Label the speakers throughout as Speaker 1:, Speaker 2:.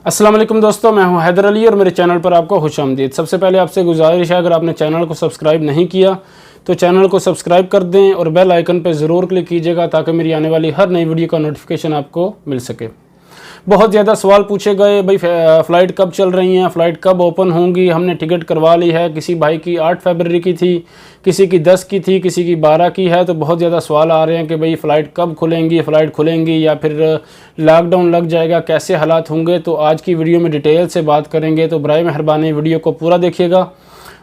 Speaker 1: अस्सलाम वालेकुम दोस्तों, मैं हूं हैदर अली और मेरे चैनल पर आपको खुशामदीद। सबसे पहले आपसे गुजारिश है, अगर आपने चैनल को सब्सक्राइब नहीं किया तो चैनल को सब्सक्राइब कर दें और बेल आइकन पर ज़रूर क्लिक कीजिएगा ताकि मेरी आने वाली हर नई वीडियो का नोटिफिकेशन आपको मिल सके। बहुत ज़्यादा सवाल पूछे गए, भाई फ़्लाइट कब चल रही हैं, फ़्लाइट कब ओपन होंगी। हमने टिकट करवा ली है, किसी भाई की 8 फरवरी की थी, किसी की 10 की थी, किसी की 12 की है। तो बहुत ज़्यादा सवाल आ रहे हैं कि भाई फ़्लाइट कब खुलेंगी, फ़्लाइट खुलेंगी या फिर लॉकडाउन लग जाएगा, कैसे हालात होंगे। तो आज की वीडियो में डिटेल से बात करेंगे, तो बराए मेहरबानी वीडियो को पूरा देखिएगा।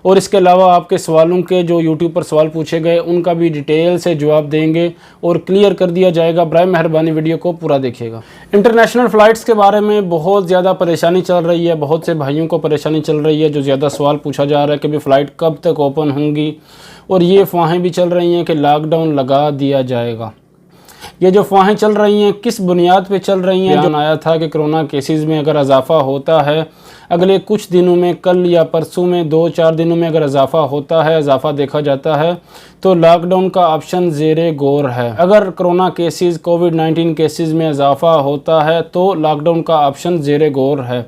Speaker 1: और इसके अलावा आपके सवालों के जो यूट्यूब पर सवाल पूछे गए उनका भी डिटेल से जवाब देंगे और क्लियर कर दिया जाएगा। बराए मेहरबानी वीडियो को पूरा देखिएगा। इंटरनेशनल फ़्लाइट्स के बारे में बहुत ज़्यादा परेशानी चल रही है, बहुत से भाइयों को परेशानी चल रही है। जो ज़्यादा सवाल पूछा जा रहा है कि भाई फ़्लाइट कब तक ओपन होंगी, और ये अफवाहें भी चल रही हैं कि लॉकडाउन लगा दिया जाएगा। ये जो अफवाहें चल रही हैं किस बुनियाद पे चल रही हैं? जो आया था कि कोरोना केसेस में अगर इजाफ़ा होता है अगले कुछ दिनों में, कल या परसों में 2-4 दिनों में अगर इजाफ़ा होता है, इजाफ़ा देखा जाता है तो लॉकडाउन का ऑप्शन ज़ेरे गौर है। अगर कोरोना केसेस, कोविड-19 केसेस में इजाफ़ा होता है तो लॉकडाउन का ऑप्शन ज़ेरे गौर है।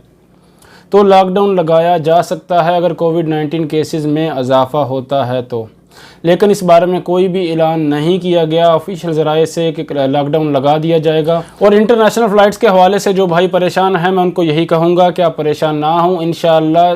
Speaker 1: तो लॉकडाउन लगाया जा सकता है अगर कोविड-19 केसेस में इजाफ़ा होता है तो। लेकिन इस बारे में कोई भी ऐलान नहीं किया गया ऑफिशियल ज़राए से कि लॉकडाउन लगा दिया जाएगा। और इंटरनेशनल फ़्लाइट्स के हवाले से जो भाई परेशान हैं, मैं उनको यही कहूँगा कि आप परेशान ना हों। इंशाअल्लाह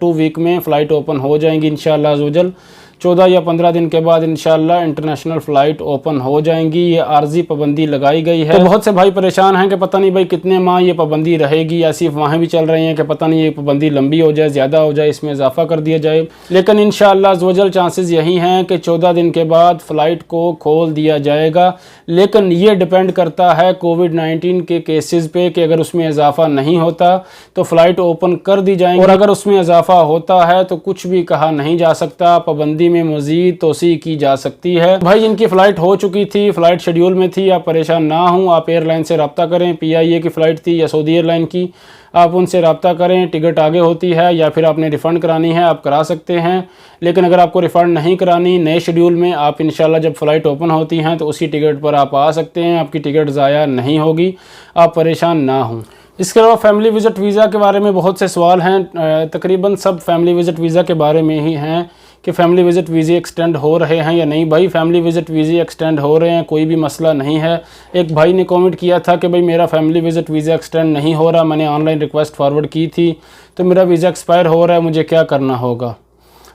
Speaker 1: 2 वीक में फ़्लाइट ओपन हो जाएंगी इंशाअल्लाह अज़्ज़वजल। 14 या 15 दिन के बाद इंशाअल्लाह इंटरनेशनल फ़्लाइट ओपन हो जाएंगी। ये आर्जी पाबंदी लगाई गई है। तो बहुत से भाई परेशान हैं कि पता नहीं भाई कितने माह ये पाबंदी रहेगी। ऐसी अफवाहें भी चल रही हैं कि पता नहीं ये पाबंदी लंबी हो जाए, ज़्यादा हो जाए, इसमें इजाफा कर दिया जाए। लेकिन इंशाअल्लाह अज़्ज़वजल चांसेस यही हैं कि 14 दिन के बाद फ़्लाइट को खोल दिया जाएगा। लेकिन ये डिपेंड करता है कोविड-19 के केसेस पे कि अगर उसमें इजाफा नहीं होता तो फ़्लाइट ओपन कर दी जाएंगी, और अगर उसमें इजाफा होता है तो कुछ भी कहा नहीं जा सकता। पाबंदी में मज़ीद तोसी की जा सकती है। भाई जिनकी फ़्लाइट हो चुकी थी, फ़्लाइट शेड्यूल में थी, आप परेशान ना हों। आप एयरलाइन से रब्ता करें, PIA की फ़्लाइट थी या सऊदी एयरलाइन की, आप उनसे रब्ता करें। टिकट आगे होती है या फिर आपने रिफ़ंड करानी है आप करा सकते हैं। लेकिन अगर आपको रिफ़ंड नहीं करानी, नए शेड्यूल में आप इंशाल्लाह जब फ़्लाइट ओपन होती हैं तो उसी टिकट पर आप आ सकते हैं। आपकी टिकट ज़ाया नहीं होगी, आप परेशान ना हों। इसके अलावा फैमिली विज़िट वीज़ा के बारे में बहुत से सवाल हैं। तकरीबन सब फैमिली विज़िट वीज़ा के बारे में ही हैं कि फ़ैमिली विज़िट वीज़े एक्सटेंड हो रहे हैं या नहीं। भाई फैमिली विज़िट वीज़े एक्सटेंड हो रहे हैं, कोई भी मसला नहीं है। एक भाई ने कमेंट किया था कि भाई मेरा फैमिली विज़िट वीज़ा एक्सटेंड नहीं हो रहा, मैंने ऑनलाइन रिक्वेस्ट फॉरवर्ड की थी तो मेरा वीज़ा एक्सपायर हो रहा है, मुझे क्या करना होगा।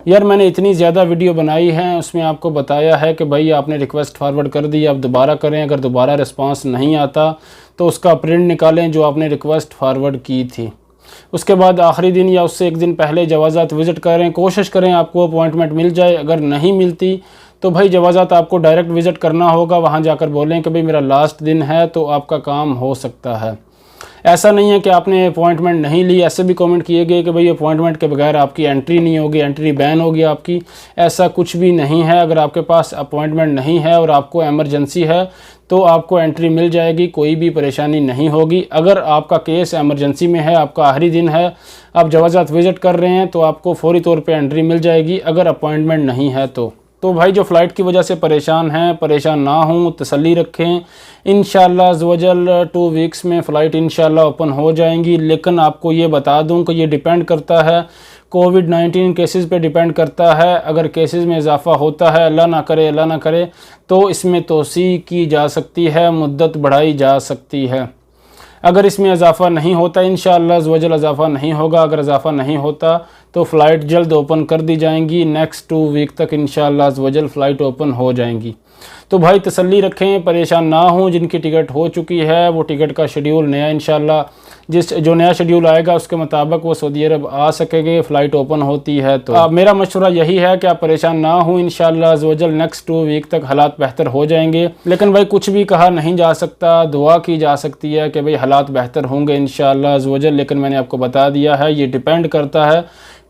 Speaker 1: यार मैंने इतनी ज़्यादा वीडियो बनाई है, उसमें आपको बताया है कि भाई आपने रिक्वेस्ट फॉरवर्ड कर दी, आप दोबारा करें। अगर दोबारा रिस्पांस नहीं आता तो उसका प्रिंट निकालें जो आपने रिक्वेस्ट फॉरवर्ड की थी। उसके बाद आखिरी दिन या उससे एक दिन पहले जवाज़ात विज़िट करें, कोशिश करें आपको अपॉइंटमेंट मिल जाए। अगर नहीं मिलती तो भाई जवाज़ात आपको डायरेक्ट विज़िट करना होगा। वहाँ जाकर बोलें कि भाई मेरा लास्ट दिन है तो आपका काम हो सकता है। ऐसा नहीं है कि आपने अपॉइंटमेंट नहीं ली। ऐसे भी कमेंट किए गए कि भाई अपॉइंटमेंट के बगैर आपकी एंट्री नहीं होगी, एंट्री बैन होगी आपकी। ऐसा कुछ भी नहीं है। अगर आपके पास अपॉइंटमेंट नहीं है और आपको एमरजेंसी है तो आपको एंट्री मिल जाएगी, कोई भी परेशानी नहीं होगी। अगर आपका केस एमरजेंसी में है, आपका आखिरी दिन है, आप जवाज़ात विज़िट कर रहे हैं तो आपको फ़ौरी तौर पे एंट्री मिल जाएगी अगर अपॉइंटमेंट नहीं है तो भाई जो फ़्लाइट की वजह से परेशान हैं, परेशान ना हों, तसल्ली रखें। इंशाअल्लाह अज़्ज़वजल 2 वीक्स में फ़्लाइट इंशाअल्लाह ओपन हो जाएंगी। लेकिन आपको ये बता दूं कि ये डिपेंड करता है कोविड-19 केसेस पे डिपेंड करता है। अगर केसेस में इजाफ़ा होता है, अल्लाह ना करे, तो इसमें तोसी की जा सकती है, मुद्दत बढ़ाई जा सकती है। अगर इसमें इजाफ़ा नहीं होता, इंशाअल्लाह अज़्ज़वजल इजाफ़ा नहीं होगा। अगर इजाफ़ा नहीं होता तो फ़्लाइट जल्द ओपन कर दी जाएंगी। नेक्स्ट 2 वीक तक इंशाअल्लाह अज़्ज़वजल फ़्लाइट ओपन हो जाएंगी। तो भाई तसल्ली रखें, परेशान ना हों। जिनकी टिकट हो चुकी है वो टिकट का शेड्यूल नया इंशाअल्लाह जो नया शेड्यूल आएगा उसके मुताबिक वो सऊदी अरब आ सकेंगे, फ़्लाइट ओपन होती है तो। मेरा मशवरा यही है कि आप परेशान ना हों। इंशाअल्लाह अज़्ज़वजल नेक्स्ट 2 वीक तक हालात बेहतर हो जाएंगे। लेकिन भाई कुछ भी कहा नहीं जा सकता, दुआ की जा सकती है कि भाई हालात बेहतर होंगे इंशाअल्लाह अज़्ज़वजल। लेकिन मैंने आपको बता दिया है ये डिपेंड करता है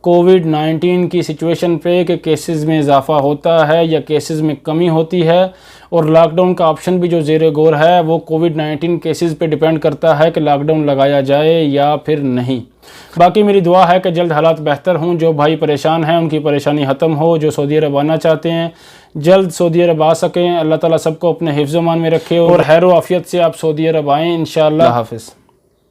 Speaker 1: कोविड-19 की सिचुएशन पे कि केसेस में इजाफ़ा होता है या केसेस में कमी होती है। और लॉकडाउन का ऑप्शन भी जो ज़ेरे गौर है वो कोविड-19 केसेस पे डिपेंड करता है कि लॉकडाउन लगाया जाए या फिर नहीं। बाकी मेरी दुआ है कि जल्द हालात बेहतर हों, जो भाई परेशान हैं उनकी परेशानी ख़त्म हो, जो सऊदी अरब आना चाहते हैं जल्द सऊदी अरब आ सकें। अल्लाह ताला सबको अपने हिफ्ज़-ओ-मान में रखे और खैर व आफ़ियत से आप सऊदी अरब आएँ इंशाअल्लाह। हाफ़िज़।